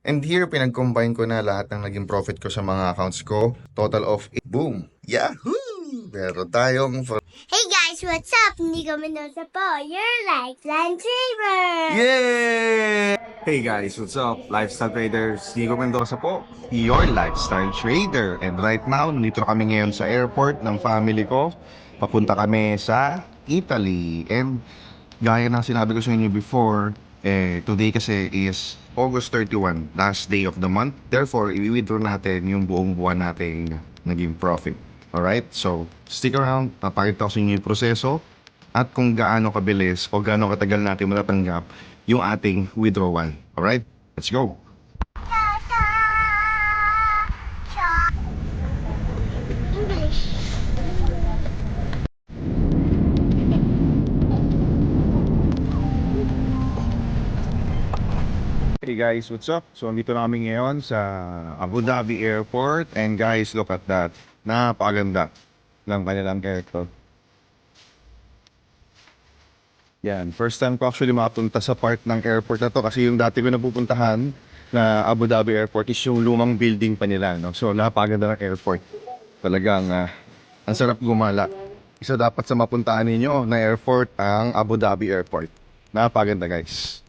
And here, pinag-combine ko na lahat ng naging profit ko sa mga accounts ko. Total of 8. Boom! Yahoo! Meron tayong Hey guys, what's up? Hindi kami nasa po. Your lifeline saver! Yay! Hey guys, what's up? Lifestyle Traders, Nico Mendoza po, your lifestyle trader. And right now, nandito kami ngayon sa airport ng family ko. Papunta kami sa Italy. And gaya ng sinabi ko sa inyo before, today kasi is August 31, last day of the month. Therefore, i-withdraw natin yung buong buwan nating naging profit. Alright? So, stick around. Papakita ko sa inyo yung proseso at kung gaano kabilis o gaano katagal natin matatanggap yung ating withdrawal. Alright? Let's go! English. Hey guys, what's up? So, andito na kami ngayon sa Abu Dhabi Airport. And guys, look at that. Napakaganda ng kanilang airport. Yan, first time ko actually makapunta sa part ng airport na to kasi yung dati ko napupuntahan na Abu Dhabi Airport is yung lumang building pa nila, no? So, napakaganda ng airport. Talagang ang sarap gumala. Isa dapat sa mapuntahan ninyo na airport ang Abu Dhabi Airport. Napakaganda guys.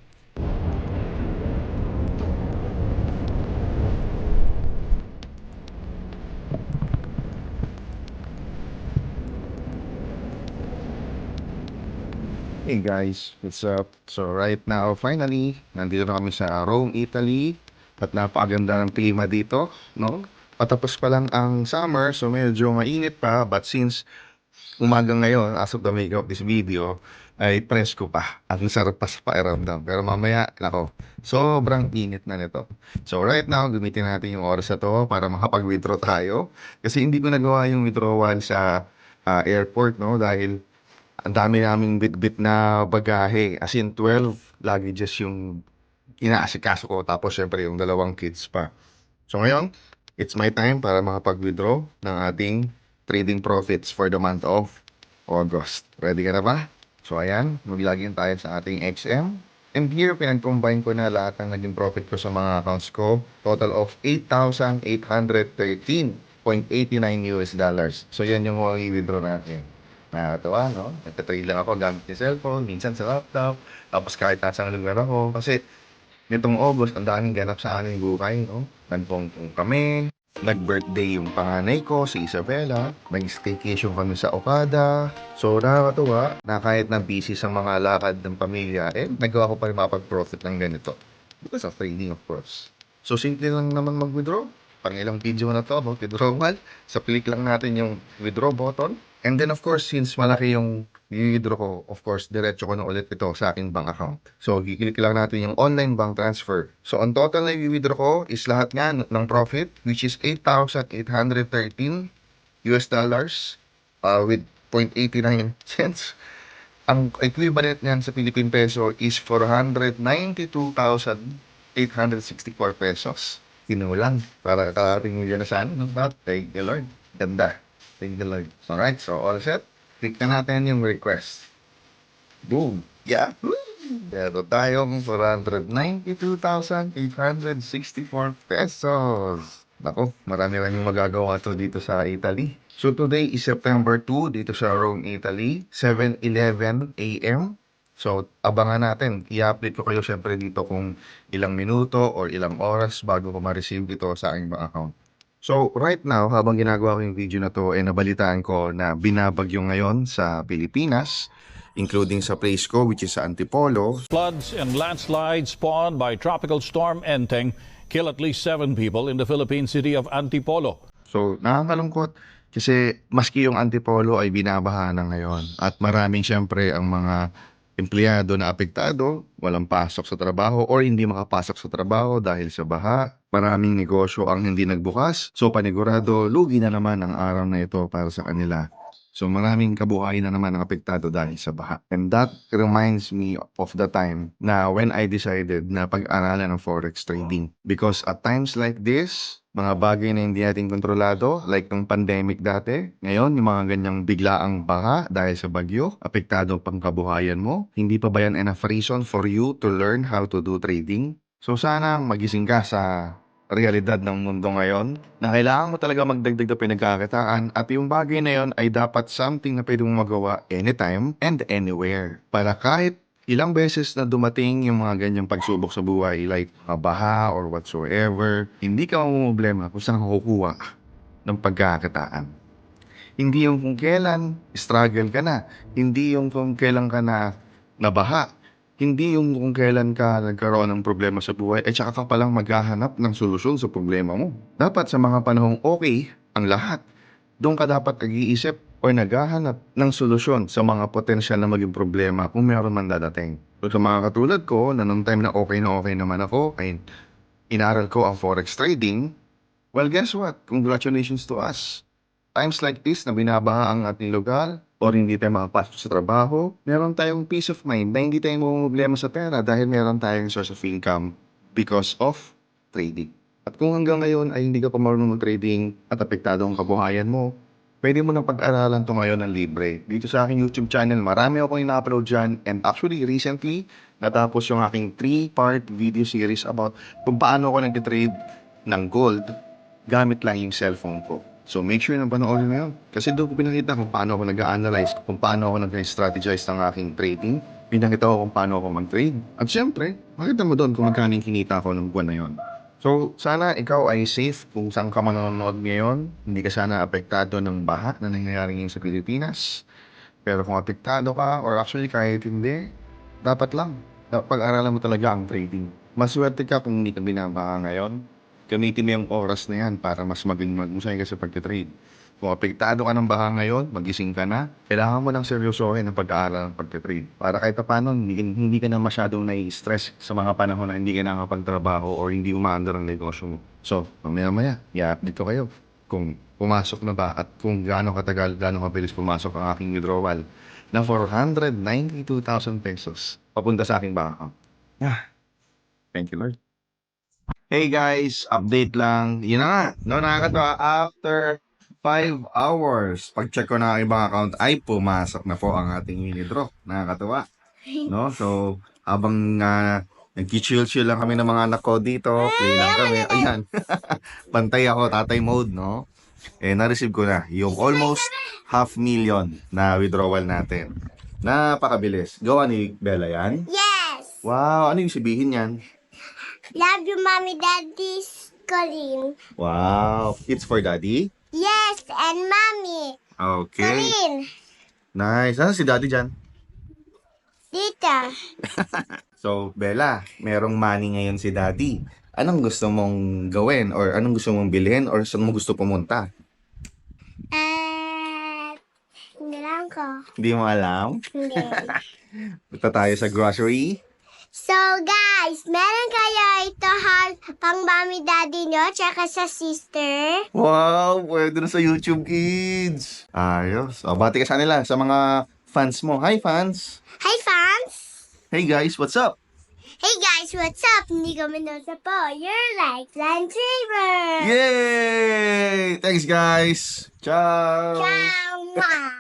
Hey guys, what's up? So right now, finally, nandito na kami sa Rome, Italy. At napakaganda ng klima dito, no? Patapos pa lang ang summer, so medyo mainit pa. But since umaga ngayon, as of the make of this video, ay presko pa. At ang sarap pa sa pakiramdam. Pero mamaya, nako, sobrang init na nito. So right now, gamitin natin yung oras na to para makapag-withdraw tayo. Kasi hindi ko nagawa yung withdrawal sa airport, no? Dahil ang dami naming bit-bit na bagahe. As in, 12 luggages yung inaasikaso ko. Tapos, syempre, yung dalawang kids pa. So, ngayon, it's my time para makapag-withdraw ng ating trading profits for the month of August. Ready ka na ba? So, ayan. Maglagin tayo sa ating XM. And here, pinag-combine ko na lahat ng naging profit ko sa mga accounts ko. Total of 8,813.89 US dollars. So, yan yung i-withdraw natin. Nakakatawa, no? Nagtatrade lang ako gamit yung cellphone, minsan sa laptop, tapos kahit nasang lugar ako. Kasi nitong August, ang daming ganap sa aming buhay, no? Nagpongpong kami, nag-birthday yung panganay ko, si Isabella, nag-staycation kami sa Okada. So, nakakatuwa na kahit na busy sa mga lakad ng pamilya, nagawa ko pa rin makapag-profit ng ganito. Because of trading, of course. So, simple lang naman mag-withdraw. Pang ilang video na to about withdrawal. Sa click lang natin yung withdraw button. And then of course, since malaki yung i-withdraw ko, of course, diretso ko na ulit ito sa aking bank account. So, kiklik lang natin yung online bank transfer. So, ang total na i-withdraw ko is lahat nga ng profit, which is 8,813 US dollars with 0.89 cents. Ang equivalent niyan sa Philippine peso is 492,864 pesos. Kinulang. Para karating milyon na sana. No? But, thank the Lord. Ganda. Thank the Lord. Alright, so all set. Click na natin yung request. Boom. Yahoo! Meron tayong 492,864 pesos. Nako, marami-raming magagawa to dito sa Italy. So today is September 2 dito sa Rome, Italy, 7:11 AM. So abangan natin. I-update ko kayo syempre dito kung ilang minuto or ilang oras bago ko ma-receive dito sa aking bank account. So right now, habang ginagawa ko yung video na to, nabalitaan ko na binabagyo ngayon sa Pilipinas, including sa place ko, which is sa Antipolo. Floods and landslides spawned by Tropical Storm Enteng kill at least 7 people in the Philippine city of Antipolo. So nakakalungkot kasi maski yung Antipolo ay binabaha na ngayon. At maraming syempre ang mga empleyado na apektado, walang pasok sa trabaho or hindi makapasok sa trabaho dahil sa baha. Maraming negosyo ang hindi nagbukas. So panigurado, lugi na naman ang araw na ito para sa kanila. So maraming kabuhayan na naman ang apektado dahil sa baha. And that reminds me of the time na when I decided na pag-aralan ng forex trading. Because at times like this, mga bagay na hindi natin kontrolado, like nung pandemic dati, ngayon yung mga ganyang biglaang baha dahil sa bagyo, apektado pang kabuhayan mo, hindi pa ba yan enough reason for you to learn how to do trading? So sana magising ka sa realidad ng mundo ngayon na kailangan mo talaga magdagdag na pinagkakitaan at yung bagay na yon ay dapat something na pwede mong magawa anytime and anywhere. Para kahit ilang beses na dumating yung mga ganyang pagsubok sa buhay like baha or whatsoever, hindi ka mamumblema kung saan ka kukuha ng pagkakitaan. Hindi yung kung kailan struggle ka na, hindi yung kung kailan ka na nabaha, hindi yung kung kailan ka nagkaroon ng problema sa buhay, at saka ka palang maghahanap ng solusyon sa problema mo. Dapat sa mga panahong okay ang lahat, doon ka dapat nag-iisip o naghahanap ng solusyon sa mga potensyal na maging problema kung meron man dadating. So sa mga katulad ko, na nung time na okay naman ako, ay inaral ko ang forex trading, well guess what? Congratulations to us. Times like this na binabaha ang ating lugar or hindi tayo makapasok sa trabaho, meron tayong peace of mind na hindi tayo problema sa pera dahil meron tayong source of income because of trading. At kung hanggang ngayon ay hindi ka pa marunong mag-trading at apektado ang kabuhayan mo, pwede mo na pag-aralan to ngayon ng libre. Dito sa aking YouTube channel, marami akong ina-upload dyan, and actually recently, natapos yung aking 3-part video series about kung paano ako nag-trade ng gold gamit lang yung cellphone ko. So make sure na panoorin mo yun. Kasi doon ko pinakita kung paano ako nag-analyze, kung paano ako nag-strategize ng aking trading. Pinakita ko kung paano ako mag-trade. At syempre, makita mo doon kung magkano yung kinita ko ng buwan na yun. So sana ikaw ay safe kung saan ka manonood ngayon. Hindi ka sana apektado ng baha na nangyayari ngayon sa Pilipinas. Pero kung apektado ka, or actually kahit hindi, dapat lang. Pag-aralan mo talaga ang trading. Maswerte ka kung hindi ka binabaha ngayon. Gamitin mo yung oras na yan para mas maging magmusay ka sa pagtitrade. Kung apektado ka ng baha ngayon, magising ka na, kailangan mo ng seryosohin ang pag-aaral ng pagtitrade. Para kahit paano, hindi ka na masyadong nai-stress sa mga panahon na hindi ka nakapagtrabaho or hindi umaandar ang negosyo mo. So, mamaya-maya, i-update ko kayo kung pumasok na ba at kung gaano katagal, gaano kabilis pumasok ang aking withdrawal na 492,000 pesos papunta sa aking bank account. Thank you, Lord. Hey guys, update lang. Yun na nga, no, nakakatawa. After 5 hours, pag-check ko na ang ibang account, ay pumasok na po ang ating mini-draw. Nakakatawa. No? So, habang nag-chill-chill lang kami ng mga anak ko dito, play lang kami. Ayan. Pantay ako, tatay mode, no? Eh, na-receive ko na yung almost 500,000 na withdrawal natin. Napakabilis. Gawa ni Bella yan? Yes! Wow, ano yung sabihin yan? Love you, Mommy, Daddy's calling. Wow, it's for daddy? Yes, and Mommy. Okay. Calling. Nice. Ano si daddy dyan? Tita. So, Bella, merong money ngayon si daddy. Anong gusto mong gawin? Or anong gusto mong bilhin? Or saan mo gusto pumunta? Hindi lang ko. Hindi mo alam? Hindi. Punta tayo sa grocery. So, guys, meron kayo ito pang mommy daddy nyo, tsaka sa sister. Wow, pwede na sa YouTube Kids. Ayos. O, bati ka sa nila, sa mga fans mo. Hi, fans. Hi, fans! Hey, guys, what's up? Hey, guys, what's up? Hindi kami nasa po. You're like Landsaver. Yay! Thanks, guys. Ciao. Ciao! Mwah.